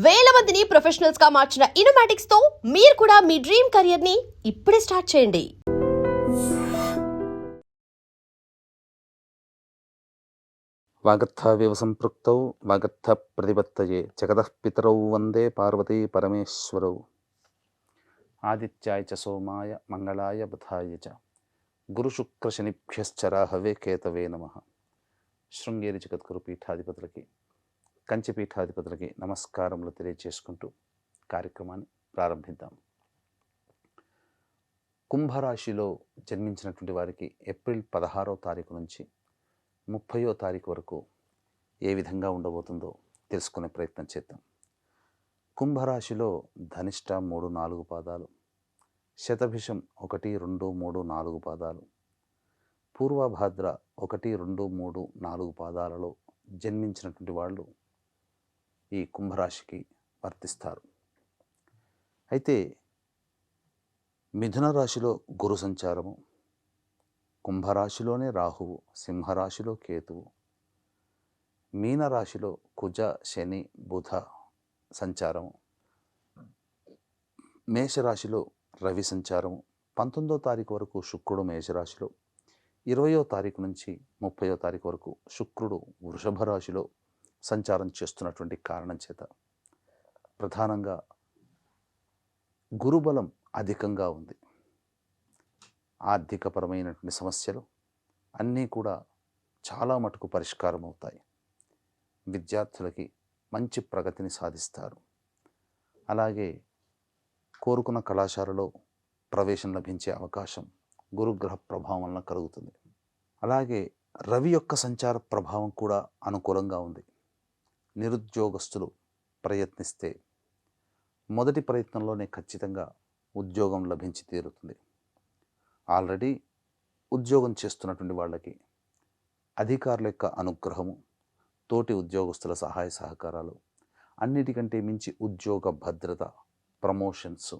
వేల మందిని ప్రొఫెషనల్స్ గా మార్చిన ఇనోమాటిక్స్ తో మీరు కూడా మీ డ్రీమ్ కెరియర్ ని ఇప్పుడే స్టార్ట్ చేయండి. వాగర్థావివ సంపృక్తౌ వాగర్థ ప్రతిపత్తయే జగతః పితరౌ వందే పార్వతీ పరమేశ్వరౌ. ఆదిత్యాయ చ సోమాయ మంగళాయ బుధాయ చ గురుశుక్రశనిభ్యశ్చ రాహవే కేతవే నమః. శృంగేరి జగద్గురు పీఠాధిపతులకి, కంచి పీఠాధిపతులకి నమస్కారములు తెలియచేసుకుంటూ కార్యక్రమాన్ని ప్రారంభిద్దాం. కుంభరాశిలో జన్మించినటువంటి వారికి ఏప్రిల్ 16వ తారీఖు నుంచి 30వ తారీఖు వరకు ఏ విధంగా ఉండబోతుందో తెలుసుకునే ప్రయత్నం చేద్దాం. కుంభరాశిలో ధనిష్ట 3-4 పాదాలు, శతభిషం 1, 2, 3, 4 పాదాలు, పూర్వభాద్ర 1, 2, 3, 4 పాదాలలో జన్మించినటువంటి వాళ్ళు ఈ కుంభరాశికి వర్తిస్తారు. అయితే మిథున రాశిలో గురు సంచారము, కుంభరాశిలోనే రాహువు, సింహరాశిలో కేతువు, మీనరాశిలో కుజ శని బుధ సంచారము, మేషరాశిలో రవి సంచారము, 19వ తారీఖు వరకు శుక్రుడు మేషరాశిలో, 20వ తారీఖు నుంచి 30వ తారీఖు వరకు శుక్రుడు వృషభ రాశిలో సంచారం చేస్తున్నటువంటి కారణం చేత ప్రధానంగా గురుబలం అధికంగా ఉంది. ఆర్థికపరమైనటువంటి సమస్యలు అన్నీ కూడా చాలా మటుకు పరిష్కారం అవుతాయి. విద్యార్థులకి మంచి ప్రగతిని సాధిస్తారు. అలాగే కోరుకున్న కళాశాలలో ప్రవేశం లభించే అవకాశం గురుగ్రహ ప్రభావం వలన కలుగుతుంది. అలాగే రవి యొక్క సంచార ప్రభావం కూడా అనుకూలంగా ఉంది. నిరుద్యోగస్తులు ప్రయత్నిస్తే మొదటి ప్రయత్నంలోనే ఖచ్చితంగా ఉద్యోగం లభించి తీరుతుంది. ఆల్రెడీ ఉద్యోగం చేస్తున్నటువంటి వాళ్ళకి అధికారుల యొక్క అనుగ్రహము, తోటి ఉద్యోగస్తుల సహాయ సహకారాలు, అన్నిటికంటే మించి ఉద్యోగ భద్రత, ప్రమోషన్స్,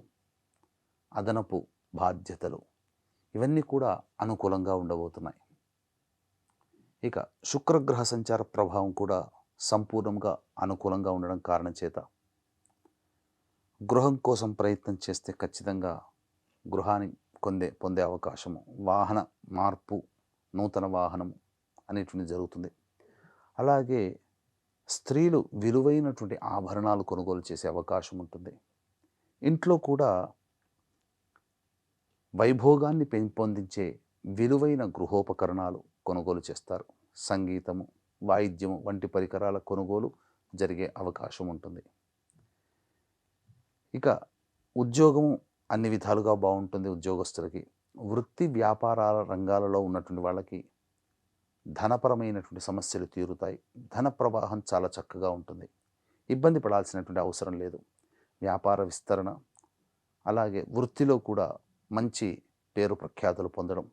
అదనపు బాధ్యతలు ఇవన్నీ కూడా అనుకూలంగా ఉండబోతున్నాయి. ఇక శుక్రగ్రహ సంచార ప్రభావం కూడా సంపూర్ణంగా అనుకూలంగా ఉండడం కారణం చేత గృహం కోసం ప్రయత్నం చేస్తే ఖచ్చితంగా గృహాన్ని పొందే అవకాశము, వాహన మార్పు, నూతన వాహనం అనేటువంటి జరుగుతుంది. అలాగే స్త్రీలు విలువైనటువంటి ఆభరణాలు కొనుగోలు చేసే అవకాశం ఉంటుంది. ఇంట్లో కూడా వైభోగాన్ని పెంపొందించే విలువైన గృహోపకరణాలు కొనుగోలు చేస్తారు. సంగీతము, వాయిద్యము వంటి పరికరాల కొనుగోలు జరిగే అవకాశం ఉంటుంది. ఇక ఉద్యోగము అన్ని విధాలుగా బాగుంటుంది. ఉద్యోగస్తులకి, వృత్తి వ్యాపారాల రంగాలలో ఉన్నటువంటి వాళ్ళకి ధనపరమైనటువంటి సమస్యలు తీరుతాయి. ధన ప్రవాహం చాలా చక్కగా ఉంటుంది. ఇబ్బంది పడాల్సినటువంటి అవసరం లేదు. వ్యాపార విస్తరణ, అలాగే వృత్తిలో కూడా మంచి పేరు ప్రఖ్యాతులు పొందడం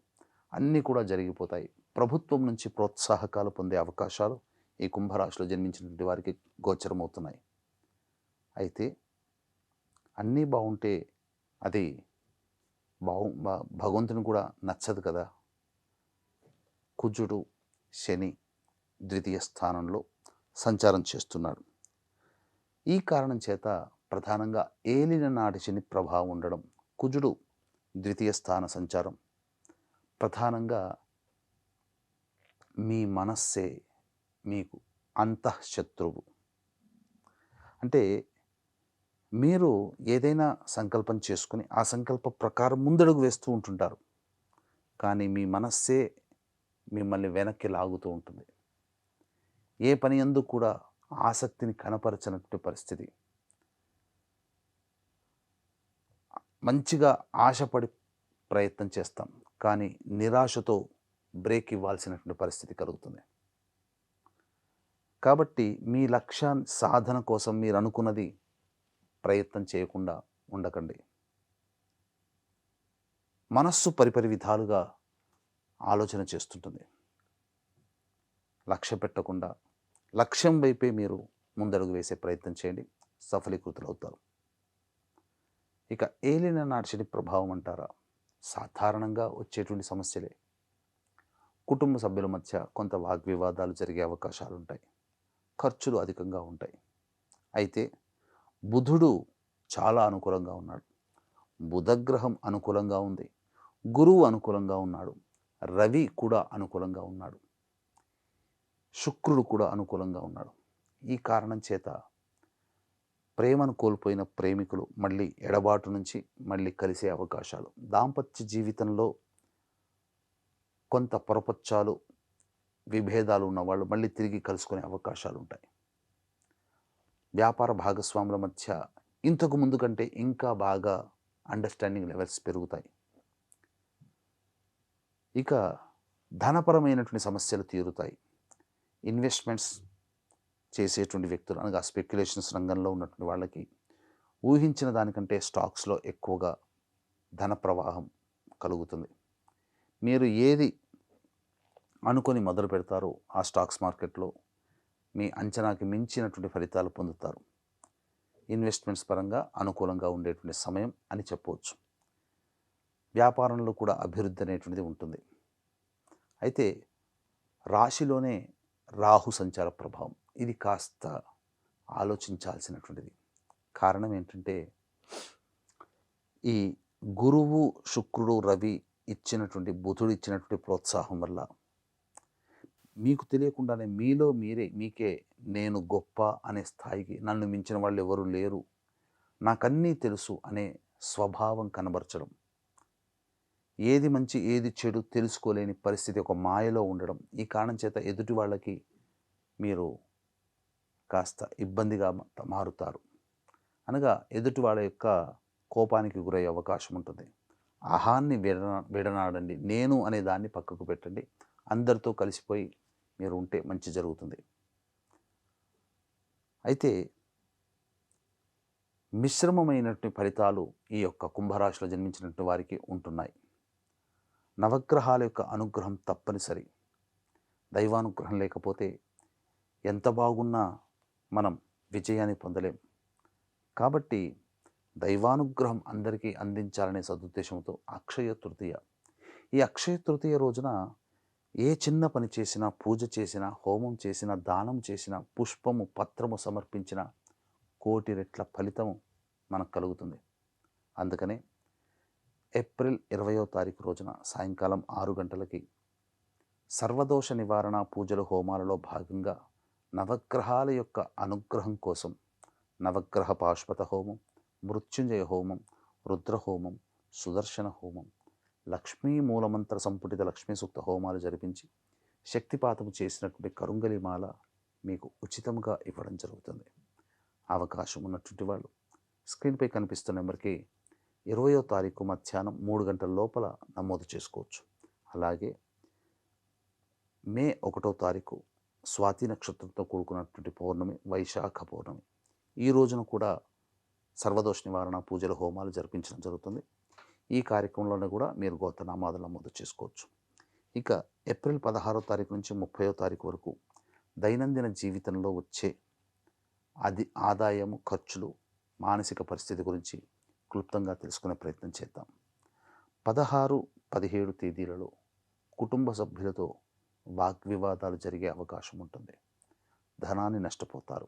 అన్నీ కూడా జరిగిపోతాయి. ప్రభుత్వం నుంచి ప్రోత్సాహకాలు పొందే అవకాశాలు ఈ కుంభరాశిలో జన్మించినటువంటి వారికి గోచరమవుతున్నాయి. అయితే అన్నీ బాగుంటే అది భగవంతుని కూడా నచ్చదు కదా. కుజుడు శని ద్వితీయ స్థానంలో సంచారం చేస్తున్నాడు. ఈ కారణం చేత ప్రధానంగా ఏలిన నాటి శని ప్రభావం ఉండడం, కుజుడు ద్వితీయ స్థాన సంచారం ప్రధానంగా మీ మనస్సే మీకు అంతఃశత్రువు. అంటే మీరు ఏదైనా సంకల్పం చేసుకుని ఆ సంకల్ప ప్రకారం ముందడుగు వేస్తూ ఉంటుంటారు, కానీ మీ మనస్సే మిమ్మల్ని వెనక్కి లాగుతూ ఉంటుంది. ఏ పని యందు కూడా ఆసక్తిని కనపరచనటువంటి పరిస్థితి. మంచిగా ఆశపడి ప్రయత్నం చేస్తాం, కానీ నిరాశతో బ్రేక్ ఇవ్వాల్సినటువంటి పరిస్థితి కలుగుతుంది. కాబట్టి మీ లక్ష్యాన్ని సాధన కోసం మీరు అనుకున్నది ప్రయత్నం చేయకుండా ఉండకండి. మనస్సు పరిపరి విధాలుగా ఆలోచన చేస్తుంటుంది. లక్ష్య పెట్టకుండా లక్ష్యం వైపే మీరు ముందడుగు వేసే ప్రయత్నం చేయండి, సఫలీకృతులవుతారు. ఇక ఏలిన నాటి శని ప్రభావం అంటారా, సాధారణంగా వచ్చేటువంటి సమస్యలే. కుటుంబ సభ్యుల మధ్య కొంత వాగ్వివాదాలు జరిగే అవకాశాలు ఉంటాయి. ఖర్చులు అధికంగా ఉంటాయి. అయితే బుధుడు చాలా అనుకూలంగా ఉన్నాడు. బుధగ్రహం అనుకూలంగా ఉంది. గురువు అనుకూలంగా ఉన్నాడు. రవి కూడా అనుకూలంగా ఉన్నాడు. శుక్రుడు కూడా అనుకూలంగా ఉన్నాడు. ఈ కారణం చేత ప్రేమను కోల్పోయిన ప్రేమికులు మళ్ళీ ఎడబాటు నుంచి మళ్ళీ కలిసే అవకాశాలు, దాంపత్య జీవితంలో కొంత పొరపచ్చాలు, విభేదాలు ఉన్నవాళ్ళు మళ్ళీ తిరిగి కలుసుకునే అవకాశాలు ఉంటాయి. వ్యాపార భాగస్వాముల మధ్య ఇంతకు ముందు కంటే ఇంకా బాగా అండర్స్టాండింగ్ లెవెల్స్ పెరుగుతాయి. ఇక ధనపరమైనటువంటి సమస్యలు తీరుతాయి. ఇన్వెస్ట్మెంట్స్ చేసేటువంటి వ్యక్తులు అనగా స్పెక్యులేషన్స్ రంగంలో ఉన్నటువంటి వాళ్ళకి ఊహించిన దానికంటే స్టాక్స్లో ఎక్కువగా ధన ప్రవాహం కలుగుతుంది. మీరు ఏది అనుకొని మొదలు పెడతారో ఆ స్టాక్స్ మార్కెట్లో మీ అంచనాకి మించినటువంటి ఫలితాలు పొందుతారు. ఇన్వెస్ట్మెంట్స్ పరంగా అనుకూలంగా ఉండేటువంటి సమయం అని చెప్పవచ్చు. వ్యాపారంలో కూడా అభివృద్ధి అనేటువంటిది ఉంటుంది. అయితే రాశిలోనే రాహు సంచార ప్రభావం, ఇది కాస్త ఆలోచించాల్సినటువంటిది. కారణం ఏంటంటే ఈ గురువు, శుక్రుడు, రవి ఇచ్చినటువంటి, బుధుడు ఇచ్చినటువంటి ప్రోత్సాహం వల్ల మీకు తెలియకుండానే మీలో మీకే నేను గొప్ప అనే స్థాయికి, నన్ను మించిన వాళ్ళు ఎవరు లేరు, నాకన్నీ తెలుసు అనే స్వభావం కనబరచడం, ఏది మంచి ఏది చెడు తెలుసుకోలేని పరిస్థితి, ఒక మాయలో ఉండడం, ఈ కారణం చేత ఎదుటి వాళ్ళకి మీరు కాస్త ఇబ్బందిగా మారుతారు. అనగా ఎదుటి వాళ్ళ యొక్క కోపానికి గురయ్యే అవకాశం ఉంటుంది. అహాన్ని విడనాడండి, నేను అనే దాన్ని పక్కకు పెట్టండి, అందరితో కలిసిపోయి మీరు ఉంటే మంచి జరుగుతుంది. అయితే మిశ్రమమైనటువంటి ఫలితాలు ఈ యొక్క కుంభరాశిలో జన్మించినటువంటి వారికి ఉంటున్నాయి. నవగ్రహాల యొక్క అనుగ్రహం తప్పనిసరి. దైవానుగ్రహం లేకపోతే ఎంత బాగున్నా మనం విజయాన్ని పొందలేం. కాబట్టి దైవానుగ్రహం అందరికీ అందించాలనే సదుద్దేశంతో అక్షయ తృతీయ, ఈ అక్షయ తృతీయ రోజున ఏ చిన్న పని చేసినా, పూజ చేసినా, హోమం చేసినా, దానం చేసినా, పుష్పము, పత్రము సమర్పించిన 1,000,000 రెట్ల ఫలితము మనకు కలుగుతుంది. అందుకనే ఏప్రిల్ 20వ తారీఖు రోజున సాయంకాలం 6 గంటలకి సర్వదోష నివారణ పూజలు, హోమాలలో భాగంగా నవగ్రహాల యొక్క అనుగ్రహం కోసం నవగ్రహ పాశుపత హోమం, మృత్యుంజయ హోమం, రుద్రహోమం, సుదర్శన హోమం, లక్ష్మీ మూలమంత్ర సంపుటిత లక్ష్మీ సూక్త హోమాలు జరిపించి శక్తిపాతము చేసినటువంటి కరుంగలిమాల మీకు ఉచితంగా ఇవ్వడం జరుగుతుంది. అవకాశం ఉన్నటువంటి వాళ్ళు స్క్రీన్పై కనిపిస్తున్న నెంబర్కి 20వ తారీఖు మధ్యాహ్నం 3 గంటల లోపల నమోదు చేసుకోవచ్చు. అలాగే మే 1వ తారీఖు స్వాతి నక్షత్రంతో కూడుకున్నటువంటి పౌర్ణమి, వైశాఖ పౌర్ణమి, ఈ రోజున కూడా సర్వదోష నివారణ పూజలు, హోమాలు జరిపించడం జరుగుతుంది. ఈ కార్యక్రమంలోనే కూడా మీరు గోత్రనామాదులు నమోదు చేసుకోవచ్చు. ఇక ఏప్రిల్ 16వ తారీఖు నుంచి 30వ తారీఖు వరకు దైనందిన జీవితంలో వచ్చే ఆదాయము, ఖర్చులు, మానసిక పరిస్థితి గురించి క్లుప్తంగా తెలుసుకునే ప్రయత్నం చేద్దాం. 16, 17 తేదీలలో కుటుంబ సభ్యులతో వాగ్వివాదాలు జరిగే అవకాశం ఉంటుంది. ధనాన్ని నష్టపోతారు.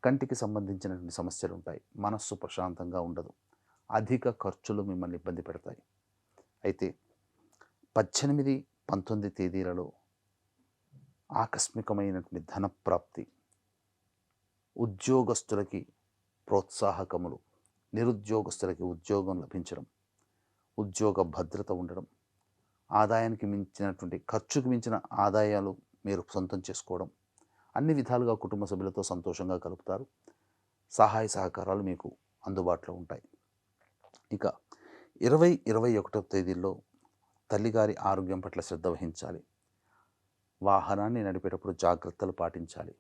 కంటికి సంబంధించినటువంటి సమస్యలు ఉంటాయి. మనస్సు ప్రశాంతంగా ఉండదు. అధిక ఖర్చులు మిమ్మల్ని ఇబ్బంది పెడతాయి. అయితే 18, 19 తేదీలలో ఆకస్మికమైనటువంటి ధనప్రాప్తి, ఉద్యోగస్తులకి ప్రోత్సాహకములు, నిరుద్యోగస్తులకి ఉద్యోగం లభించడం, ఉద్యోగ భద్రత ఉండడం, ఆదాయానికి మించినటువంటి, ఖర్చుకు మించిన ఆదాయాలు మీరు సొంతం చేసుకోవడం, అన్ని విధాలుగా కుటుంబ సభ్యులతో సంతోషంగా గలుపుతారు. సహాయ సహకారాలు మీకు అందుబాటులో ఉంటాయి. ఇక 20, 21వ తేదీల్లో తల్లిగారి ఆరోగ్యం పట్ల శ్రద్ధ వహించాలి. వాహనాన్ని నడిపేటప్పుడు జాగ్రత్తలు పాటించాలి.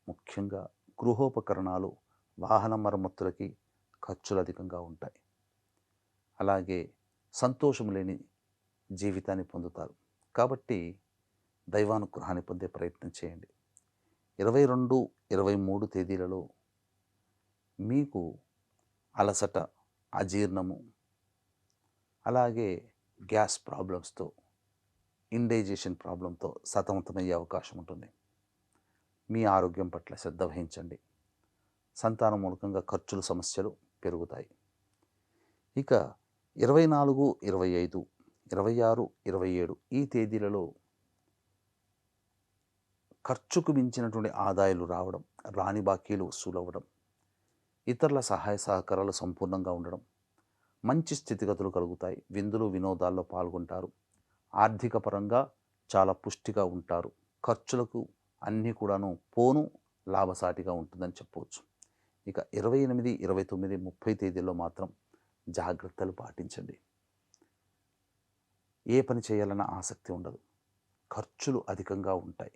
ముఖ్యంగా గృహోపకరణాలు, వాహన మరమ్మతులకి ఖర్చులు అధికంగా ఉంటాయి. అలాగే సంతోషం లేని జీవితాన్ని పొందుతారు. కాబట్టి దైవానుగ్రహాన్ని పొందే ప్రయత్నం చేయండి. 22, 23 తేదీలలో మీకు అలసట, అజీర్ణము, అలాగే గ్యాస్ ప్రాబ్లమ్స్తో, ఇండైజెషన్ ప్రాబ్లంతో సతమతమయ్యే అవకాశం ఉంటుంది. మీ ఆరోగ్యం పట్ల శ్రద్ధ వహించండి. సంతానం మూలకంగా ఖర్చుల సమస్యలు పెరుగుతాయి. ఇక 24, 25, 26, 27 ఈ తేదీలలో ఖర్చుకు మించినటువంటి ఆదాయాలు రావడం, రాని బాకీలు వసూలవ్వడం, ఇతరుల సహాయ సహకారాలు సంపూర్ణంగా ఉండడం, మంచి స్థితిగతులు కలుగుతాయి. విందులు వినోదాల్లో పాల్గొంటారు. ఆర్థిక పరంగా చాలా పుష్టిగా ఉంటారు. ఖర్చులకు అన్నీ కూడాను పోను లాభసాటిగా ఉంటుందని చెప్పవచ్చు. ఇక 28, 29, 30 తేదీల్లో మాత్రం జాగ్రత్తలు పాటించండి. ఏ పని చేయాలన్న ఆసక్తి ఉండదు. ఖర్చులు అధికంగా ఉంటాయి.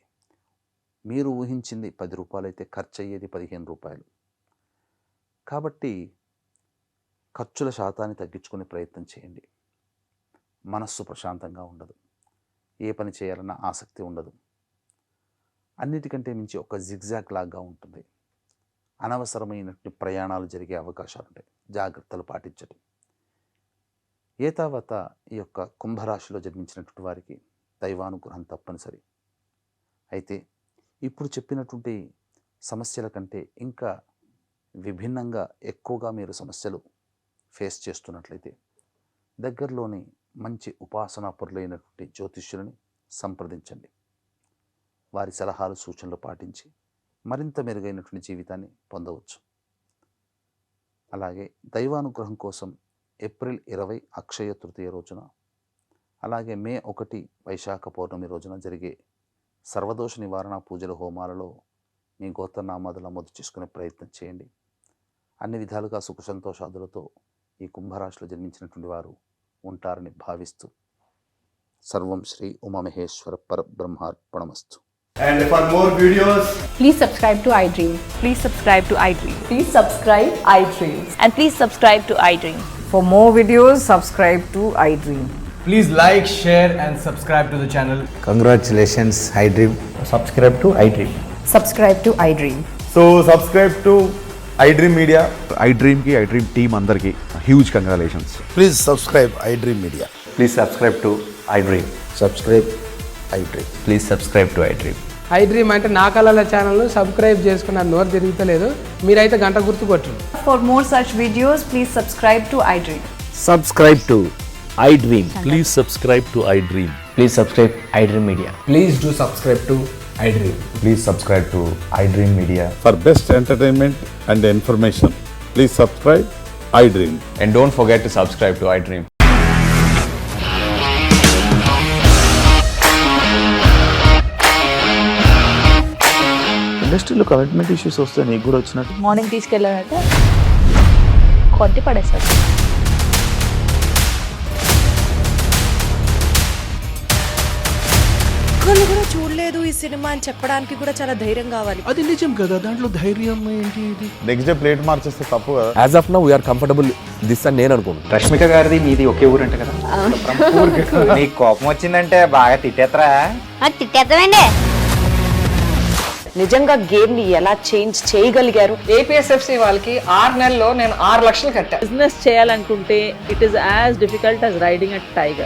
మీరు ఊహించింది 10 రూపాయలు అయితే ఖర్చు అయ్యేది 15 రూపాయలు. కాబట్టి ఖర్చుల శాతాన్ని తగ్గించుకునే ప్రయత్నం చేయండి. మనస్సు ప్రశాంతంగా ఉండదు. ఏ పని చేయాలన్న ఆసక్తి ఉండదు. అన్నిటికంటే మించి ఒక జిగ్జాగ్ లాగా ఉంటుంది. అనవసరమైనటువంటి ప్రయాణాలు జరిగే అవకాశాలు ఉంటాయి. జాగ్రత్తలు పాటించండి. ఏతావత ఈ యొక్క కుంభరాశిలో జన్మించినటువంటి వారికి దైవానుగ్రహం తప్పనిసరి. అయితే ఇప్పుడు చెప్పినటువంటి సమస్యల కంటే ఇంకా విభిన్నంగా ఎక్కువగా మీరు సమస్యలు ఫేస్ చేస్తున్నట్లయితే దగ్గరలోని మంచి ఉపాసనాపరులైనటువంటి జ్యోతిష్యులని సంప్రదించండి. వారి సలహాలు సూచనలు పాటించి మరింత మెరుగైనటువంటి జీవితాన్ని పొందవచ్చు. అలాగే దైవానుగ్రహం కోసం ఏప్రిల్ 20 అక్షయ తృతీయ రోజున, అలాగే మే 1 వైశాఖ పౌర్ణమి రోజున జరిగే సర్వదోష నివారణ పూజల హోమాలలో మీ గోత్రనామాదులు నమోదు చేసుకునే ప్రయత్నం చేయండి. అన్ని విధాలుగా సుఖ సంతోషాదులతో ఈ కుంభరాశిలో జన్మించినటువంటి వారు ఉంటారని భావిస్తూ సర్వం శ్రీ ఉమామహేశ్వర పరబ్రహ్మార్పణమస్తు. And for more videos, Please subscribe to iDream. Please subscribe to iDream. Please subscribe iDream. And please subscribe to iDream. For more videos, subscribe to iDream. please like, share and subscribe to the channel. Congratulations, iDream. subscribe to iDream. Subscribe to iDream. So subscribe to iDream Media. iDream team అందరికి huge congratulations. Please subscribe iDream Media. Please subscribe to iDream. Subscribe iDream. Please subscribe to iDream. iDream అంటే నా కళల ఛానల్ను subscribe చేసుకున్న నోరు తిరుగుతలేదు. మీరైతే గంట గుర్తు కొట్టండి. For more such videos, please subscribe to iDream. Subscribe to iDream. Please subscribe to iDream. Please subscribe iDream Media. Please do subscribe to iDream. Please subscribe to iDream Media. For best entertainment and information, please subscribe iDream. And don't forget to subscribe to iDream. ఇండస్ట్రీలో commitment issues వస్తే నీకు కూడా వచ్చినట్టు morning తీసుకెళ్ళారంటే కొట్టి పడేస్తారు. ఒక్కళ్ళు కూడా చూడలేదు ఈ సినిమా అని చెప్పడానికి కూడా చాలా ధైర్యం కావాలి. అది నిజం కదా, దాంట్లో ధైర్యం ఏంటి? ఇది నెక్స్ట్ డే ప్లేట్ మార్చేస్తే తప్పు కదా. As of now, we are comfortable this అని నేను అనుకుంటున్నాను. రష్మిక గారిది మీది ఒకే ఊరంట కదా. నీకు కోపం వచ్చిందంటే బాగా తిట్టేత్తరా? తిట్టేద్దామండి. నిజంగా గేమ్ ని ఎలా చేంజ్ చేయగలిగారు? ఏపీఎస్ఎఫ్సి వాళ్ళకి 6 నెలల్లో నేను 6 లక్షలు కట్టా. బిజినెస్ చేయాలనుకుంటే it is as difficult as riding a tiger.